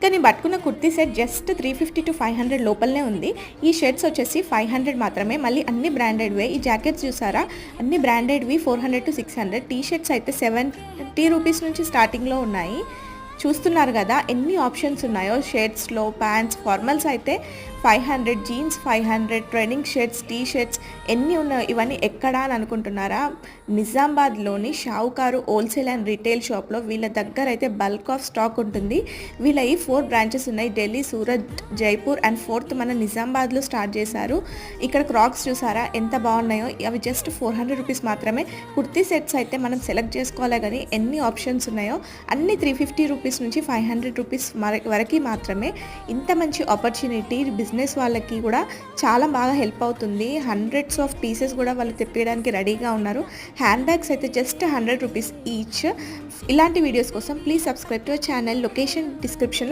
కానీ నేను పట్టుకున్న కుర్తీ సెట్ జస్ట్ 350 to 500 లోపలనే ఉంది. ఈ షర్ట్స్ వచ్చేసి 500 మాత్రమే. మళ్ళీ అన్ని బ్రాండెడ్వే. ఈ జాకెట్స్ చూసారా, అన్ని బ్రాండెడ్వి 400 to 600. టీ షర్ట్స్ అయితే 70 రూపీస్ నుంచి స్టార్టింగ్లో ఉన్నాయి. చూస్తున్నారు కదా ఎన్ని ఆప్షన్స్ ఉన్నాయో. షర్ట్స్లో ప్యాంట్స్, ఫార్మల్స్ అయితే 500, jeans 500, training shirts, T shirts ఎన్ని ఉన్నాయో. ఇవన్నీ ఎక్కడా అని అనుకుంటున్నారా? నిజామాబాద్లోని షావుకారు హోల్సేల్ అండ్ రిటైల్ షాప్లో వీళ్ళ దగ్గర అయితే బల్క్ ఆఫ్ స్టాక్ ఉంటుంది. వీళ్ళ ఈ 4 బ్రాంచెస్ ఉన్నాయి, ఢిల్లీ, సూరత్, జైపూర్ అండ్ 4th మన నిజామాబాద్లో స్టార్ట్ చేశారు. ఇక్కడ క్రాక్స్ చూసారా ఎంత బాగున్నాయో. అవి జస్ట్ 400 రూపీస్ మాత్రమే. కుర్తీ సెట్స్ అయితే మనం సెలెక్ట్ చేసుకోవాలి కానీ ఎన్ని ఆప్షన్స్ ఉన్నాయో. అన్ని 350 రూపీస్ నుంచి 500 రూపీస్ వరకు మాత్రమే. ఇంత మంచి ఆపర్చునిటీ బిజినెస్ వాళ్ళకి కూడా చాలా బాగా హెల్ప్ అవుతుంది. హండ్రెడ్స్ ఆఫ్ పీసెస్ కూడా వాళ్ళు తెప్పించడానికి రెడీగా ఉన్నారు. హ్యాండ్ బ్యాగ్స్ అయితే జస్ట్ 100 రూపీస్ ఈచ్. ఇలాంటి వీడియోస్ కోసం please subscribe to our channel. Location డిస్క్రిప్షన్లో